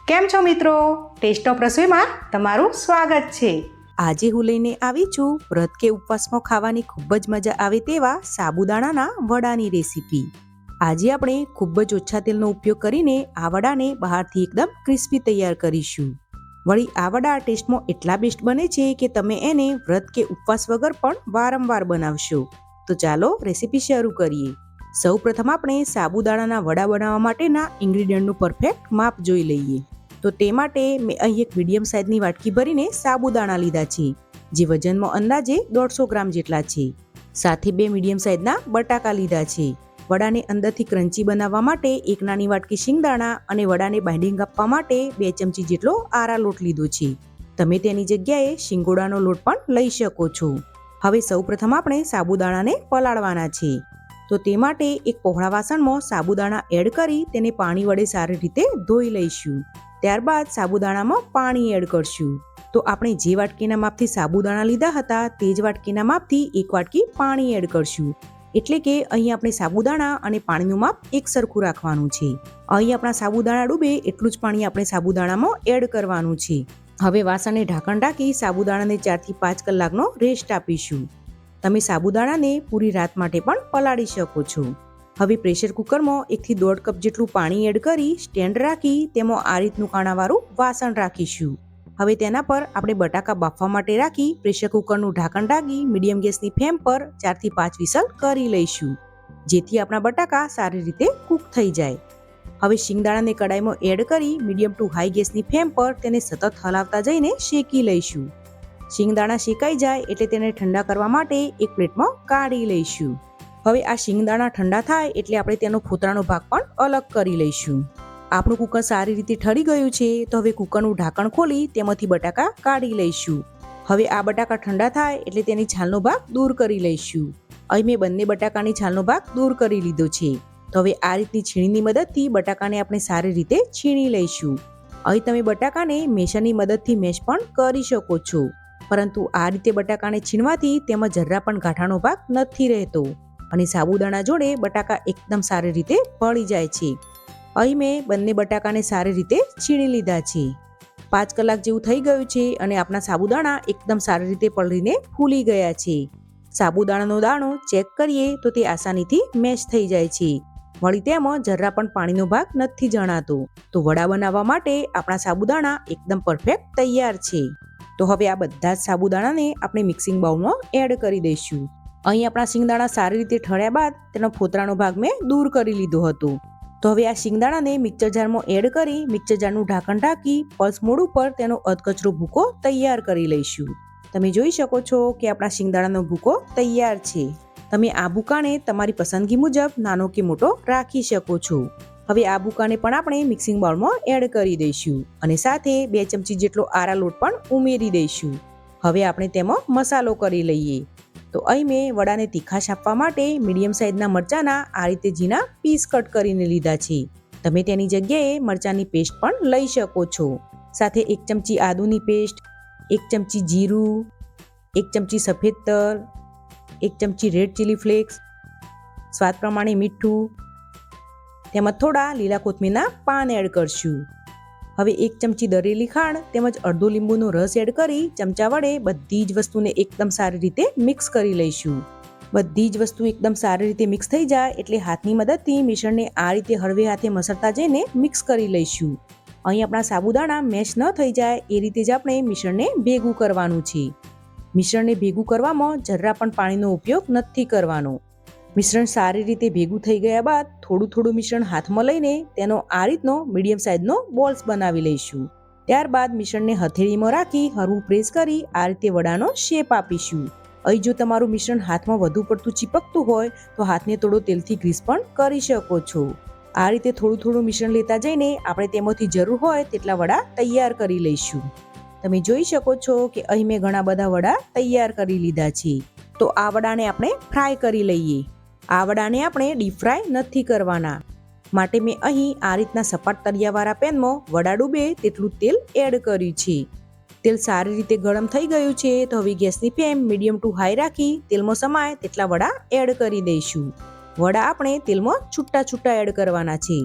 કેમ છો મિત્રો? ટેસ્ટ ઓફ રસોઈમાં તમારું સ્વાગત છે। આજે હું લઈને આવી છું વ્રત કે ઉપવાસમાં ખાવાની ખૂબ જ મજા આવે તેવા સાબુદાણાના વડાની રેસીપી। આજે આપણે ખૂબ જ ઓછા તેલનો ઉપયોગ કરીને આ વડાને બહારથી એકદમ ક્રિસ્પી તૈયાર કરીશું। વળી આ વડા ટેસ્ટમાં એટલા બેસ્ટ બને છે કે તમે એને વ્રત કે ઉપવાસ વગર પણ વારંવાર બનાવશો। તો ચાલો રેસીપી શરૂ કરીએ। સૌપ્રથમ આપણે સાબુદાણાના વડા બનાવવા માટેના ઇન્ગ્રીડિયન્ટનું પરફેક્ટ માપ જોઈ લઈએ। તો તે માટે મેં અહીં એક મીડિયમ સાઇઝની વાટકી ભરીને સાબુદાણા લીધા છે, જે વજનમાં અંદાજે 150 ગ્રામ જેટલા છે। સાથે 2 મીડિયમ સાઇઝના બટાકા લીધા છે। વડાને અંદરથી ક્રન્ચી બનાવવા માટે એક નાની વાટકી શિંગદાણા અને વડાને બાઇન્ડિંગ આપવા માટે 2 ચમચી જેટલો આરા લોટ લીધો છે। તમે તેની જગ્યાએ શિંગોડાનો લોટ પણ લઈ શકો છો। હવે સૌપ્રથમ આપણે સાબુદાણાને પલાળવાના છે। તો તે માટે એક પહોળા વાસણમાં સાબુદાણા એડ કરી તેને પાણી વડે સારી રીતે ધોઈ લઈશું। ત્યારબાદ સાબુદાણામાં પાણી એડ કરશું। તો આપણે જે વાટકીના માપથી સાબુદાણા લીધા હતા તે જ વાટકીના માપથી 1 વાટકી પાણી એડ કરશું। એટલે કે અહીં આપણે સાબુદાણા અને પાણીનું માપ એક સરખું રાખવાનું છે। અહીં આપણા સાબુદાણા ડૂબે એટલું જ પાણી આપણે સાબુદાણામાં એડ કરવાનું છે। હવે વાસણને ઢાંકણ ઢાંકી સાબુદાણાને 4 થી 5 કલાકનો રેસ્ટ આપીશું। તમે સાબુદાણાને પૂરી રાત માટે પણ પલાળી શકો છો। હવે પ્રેશર કુકરમાં 1 થી 1.5 કપ જેટલું પાણી એડ કરી સ્ટેન્ડ રાખી તેમાં આ રીતનું કાણાવાળું વાસણ રાખીશું। હવે તેના પર આપણે બટાકા બાફવા માટે રાખી પ્રેશર કુકરનું ઢાંકણ ઢાંકી મીડિયમ ગેસની ફ્લેમ પર 4 થી 5 વિસલ કરી લઈશું, જેથી આપણા બટાકા સારી રીતે કૂક થઈ જાય। હવે શિંગદાણાને કડાઈમાં એડ કરી મીડિયમ ટુ હાઈ ગેસની ફ્લેમ પર તેને સતત હલાવતા જઈને શેકી લઈશું। શિંગદાણા શેકાઈ જાય એટલે તેને ઠંડા કરવા માટે એક પ્લેટમાં કાઢી લઈશું। હવે આ શિંગદાણા ઠંડા થાય એટલે આપણે તેનો ફોતરાનો ભાગ પણ અલગ કરી લઈશું। આપણું કુકર સારી રીતે ઠરી ગયું છે, તો હવે કુકરનું ઢાંકણ ખોલી તેમાંથી બટાકા કાઢી લઈશું। હવે આ બટાકા ઠંડા થાય એટલે તેની છાલનો ભાગ દૂર કરી લઈશું। અહીં મેં બંને બટાકાની છાલનો ભાગ દૂર કરી લીધો છે। તો હવે આ રીતની છીણીની મદદથી બટાકાને આપણે સારી રીતે છીણી લઈશું। અહીં તમે બટાકાને મેશરની મદદથી મેશ પણ કરી શકો છો, પરંતુ આ રીતે બટાકાને છીણવાથી તેમાં જરા પણ ગાંઠાનો ભાગ નથી રહેતો અને સાબુદાણા જોડે બટાકા એકદમ સારી રીતે ભળી જાય છે। અહીં મેં બંને બટાકાને સારી રીતે છીણી લીધા છે। 5 કલાક જેવું થઈ ગયું છે અને આપણા સાબુદાણા એકદમ સારી રીતે પલળીને ફૂલી ગયા છે। સાબુદાણાનો દાણો ચેક કરીએ તો તે આસાનીથી મેશ થઈ જાય છે। વળી તેમાં જરા પણ પાણીનો ભાગ નથી જણાતો। તો વડા બનાવવા માટે આપણા સાબુદાણા એકદમ પરફેક્ટ તૈયાર છે। તો હવે આ બધા જ સાબુદાણાને આપણે મિક્સિંગ બાઉલમાં એડ કરી દઈશું। અહીં આપણા શિંગદાણા સારી રીતે ઠળ્યા બાદ તેનો ફોતરાનો ભાગ મેં દૂર કરી લીધો હતો। તો હવે આ શિંગદાણાને મિક્સર જારમાં એડ કરી મિક્સર જારનું ઢાંકણ ઢાંકી પલ્સ મોડ ઉપર તેનો અધકચરો ભૂકો તૈયાર કરી લઈશું। તમે જોઈ શકો છો કે આપણા શિંગદાણાનો ભૂકો તૈયાર છે। તમે આ ભૂકાને તમારી પસંદગી મુજબ નાનો કે મોટો રાખી શકો છો। હવે આ ભૂકાને પણ આપણે મિક્સિંગ બાઉલમાં એડ કરી દઈશું અને સાથે 2 ચમચી જેટલો આરા લોટ પણ ઉમેરી દઈશું। હવે આપણે તેમાં મસાલો કરી લઈએ। તો અહીં મેં વડાને તીખાશ આપવા માટે મીડિયમ સાઇઝના મરચાના આ રીતે ઝીણા પીસ કટ કરીને લીધા છે। તમે તેની જગ્યાએ મરચાની પેસ્ટ પણ લઈ શકો છો। સાથે 1 ચમચી આદુની પેસ્ટ, 1 ચમચી જીરું, 1 ચમચી સફેદ તલ, 1 ચમચી રેડ ચીલી ફ્લેક્સ, સ્વાદ પ્રમાણે મીઠું, તેમજ થોડા લીલા કોથમીરના પાન એડ કરશું। હવે 1 ચમચી દરેલી ખાંડ તેમજ અડધો લીંબુનો રસ એડ કરી ચમચા વડે બધી જ વસ્તુને એકદમ સારી રીતે મિક્સ કરી લઈશું। બધી જ વસ્તુ એકદમ સારી રીતે મિક્સ થઈ જાય એટલે હાથની મદદથી મિશ્રણને આ રીતે હળવે હાથે મસળતા જઈને મિક્સ કરી લઈશું। અહીં આપણા સાબુદાણા મેશ ન થઈ જાય એ રીતે જ આપણે મિશ્રણને ભેગું કરવાનું છે। મિશ્રણને ભેગું કરવામાં જરા પણ પાણીનો ઉપયોગ નથી કરવાનો। મિશ્રણ સારી રીતે ભેગું થઈ ગયા બાદ થોડું મિશ્રણ હાથમાં લઈને તેનો આ રીતનો મીડિયમ સાઇઝનો બોલ્સ બનાવી લઈશું। ત્યારબાદ મિશ્રણને હથેળીમાં રાખી હળવું પ્રેસ કરી આ રીતે વડાનો શેપ આપીશું। અહીં જો તમારું મિશ્રણ હાથમાં વધુ પડતું ચીપકતું હોય તો હાથને થોડો તેલથી ગ્રીસ પણ કરી શકો છો। આ રીતે થોડું મિશ્રણ લેતા જઈને આપણે તેમાંથી જરૂર હોય તેટલા વડા તૈયાર કરી લઈશું। તમે જોઈ શકો છો કે અહીં મેં ઘણા બધા વડા તૈયાર કરી લીધા છે। તો આ વડાને આપણે ફ્રાય કરી લઈએ। આ વડાને આપણે ડીપ ફ્રાય નથી કરવાના, માટે મેં અહીં આ રીતના સપાટ તળિયાવાળા પેનમાં વડા ડૂબે તેટલું તેલ એડ કર્યું છે। તેલ સારી રીતે ગરમ થઈ ગયું છે, તો હવે ગેસની ફ્લેમ મીડિયમ ટુ હાઈ રાખી તેલમાં સમાય તેટલા વડા એડ કરી દઈશું। વડા આપણે તેલમાં છૂટા એડ કરવાના છે,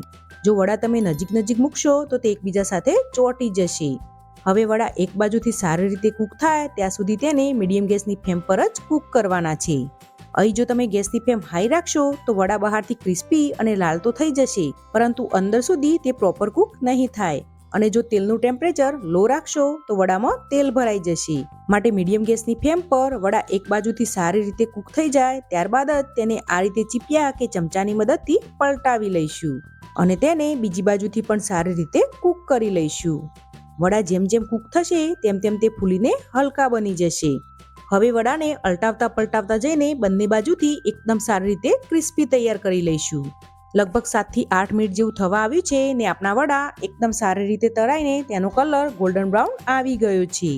જો વડા તમે નજીક મૂકશો તો તે એકબીજા સાથે ચોંટી જશે. હવે વડા એક બાજુથી સારી રીતે કૂક થાય ત્યાં સુધી તેને મીડિયમ ગેસની ફ્લેમ પર જ કૂક કરવાના છે. અહીં જો તમે ગેસની ફ્લેમ હાઈ રાખશો તો વડા બહારથી ક્રિસ્પી અને લાલ તો થઈ જશે, પરંતુ અંદર સુધી તે પ્રોપર કૂક નહીં થાય. અને જો તેલનું ટેમ્પરેચર લો રાખશો તો વડામાં તેલ ભરાઈ જશે. માટે મીડિયમ ગેસની ફ્લેમ પર વડા એક બાજુથી સારી રીતે કૂક થઈ જાય ત્યારબાદ જ તેને આ રીતે ચીપિયા કે ચમચાની મદદથી પલટાવી લઈશું અને તેને બીજી બાજુથી પણ સારી રીતે કૂક કરી લઈશું. વડા જેમ જેમ કૂક થશે તેમ તેમ તે ફૂલીને હલકા બની જશે. હવે વડાને પલટાવતા જઈને બંને બાજુથી એકદમ સારી રીતે ક્રિસ્પી તૈયાર કરી લઈશું. લગભગ 7 થી 8 મિનિટ જેવું થવા આવ્યું છે ને આપણા વડા એકદમ સારી રીતે તળાઈને તેનો કલર ગોલ્ડન બ્રાઉન આવી ગયો છે.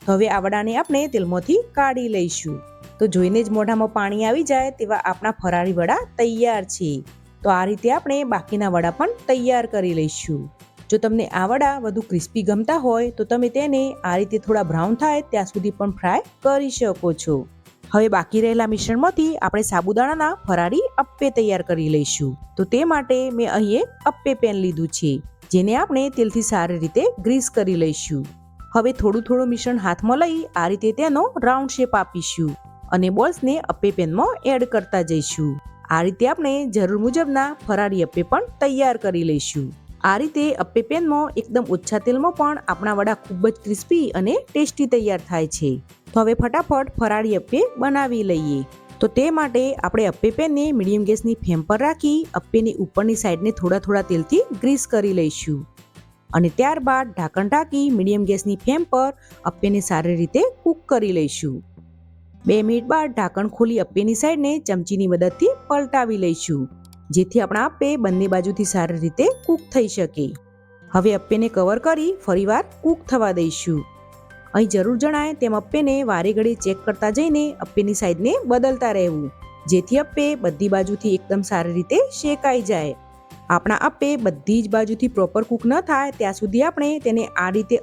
હવે આ વડાને આપણે તેલમાંથી કાઢી લઈશું. તો જોઈને જ મોઢામાં પાણી આવી જાય તેવા આપણા ફરાળી વડા તૈયાર છે. તો આ રીતે આપણે બાકીના વડા પણ તૈયાર કરી લઈશું. જો તમને આ વડા વધુ ક્રિસ્પી ગમતા હોય તો તમે તેને આ રીતે થોડા બ્રાઉન થાય ત્યાં સુધી પણ ફ્રાય કરી શકો છો. હવે બાકી રહેલા મિશ્રણમાંથી આપણે સાબુદાણાના ફરાળી અપ્પે તૈયાર કરી લઈશું. તો તે માટે મેં અહીં એક અપ્પે પેન લીધું છે, જેને આપણે તેલથી સારી રીતે ગ્રીસ કરી લઈશું. હવે થોડું મિશ્રણ હાથમાં લઈ આ રીતે તેનો રાઉન્ડ શેપ આપીશું અને બોલ્સને અપ્પે પેનમાં એડ કરતા જઈશું. આ રીતે આપણે જરૂર મુજબના ફરાળી અપ્પે પણ તૈયાર કરી લઈશું. આ રીતે અપ્પે પેનમાં એકદમ ઓછા તેલમાં પણ આપણા વડા ખૂબ જ ક્રિસ્પી અને ટેસ્ટી તૈયાર થાય છે. તો હવે ફટાફટ ફરાળી અપ્પે બનાવી લઈએ. તો તે માટે આપણે અપ્પે પેનને મીડિયમ ગેસની ફ્લેમ પર રાખી અપ્પેની ઉપરની સાઈડને થોડા તેલથી ગ્રીસ કરી લઈશું અને ત્યારબાદ ઢાંકણ ઢાંકી મીડિયમ ગેસની ફ્લેમ પર અપ્પેને સારી રીતે કૂક કરી લઈશું. 2 મિનિટ બાદ ઢાંકણ ખોલી અપ્પેની સાઈડને ચમચીની મદદથી પલટાવી લઈશું, જેથી આપણા અપ્પે બંને બાજુથી સારી રીતે કૂક થઈ શકે. હવે અપ્પેને કવર કરી ફરીવાર કૂક થવા દઈશું. અહીં જરૂર જણાય તેમ અપ્પેને વારે ઘડી ચેક કરતા જઈને અપ્પેની સાઈડને બદલતા રહેવું, જેથી અપ્પે બધી બાજુથી એકદમ સારી રીતે શેકાઈ જાય. આપણા અપ્પે બધી જ બાજુથી પ્રોપર કૂક ન થાય ત્યાં સુધી આપણે તેને આ રીતે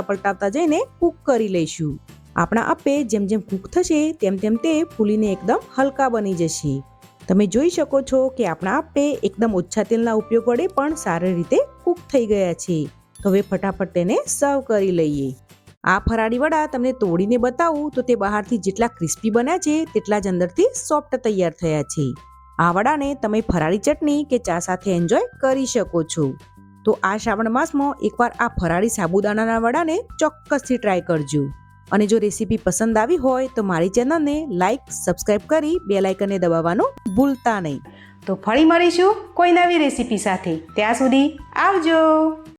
પલટાવતા જઈને કૂક કરી લઈશું. આપણા અપ્પે જેમ કૂક થશે તેમ તે ફૂલીને એકદમ હલકા બની જશે. તમે જોઈ શકો છો કે આપણા અપ્પે એકદમ ઓછા તેલના ઉપયોગ વડે પણ સારી રીતે કૂક થઈ ગયા છે. તો હવે ફટાફટ તેને સર્વ કરી લઈએ. આ ફરાળી વડા તમને તોડીને બતાવું તો તે બહારથી જેટલા ક્રિસ્પી બન્યા છે તેટલા જ અંદરથી સોફ્ટ તૈયાર થયા છે. આ વડાને તમે ફરાળી ચટણી કે ચા સાથે એન્જોય કરી શકો છો. તો આ શ્રાવણ માસમાં એકવાર આ ફરાળી સાબુદાણાના વડાને ચોક્કસથી ટ્રાય કરજો. અને જો રેસીપી પસંદ આવી હોય તો મારી ચેનલને લાઈક, સબસ્ક્રાઇબ કરી બેલ આઇકનને દબાવવાનું ભૂલતા નહીં. તો ફરી મળીશું કોઈ નવી રેસીપી સાથે. ત્યાં સુધી આવજો.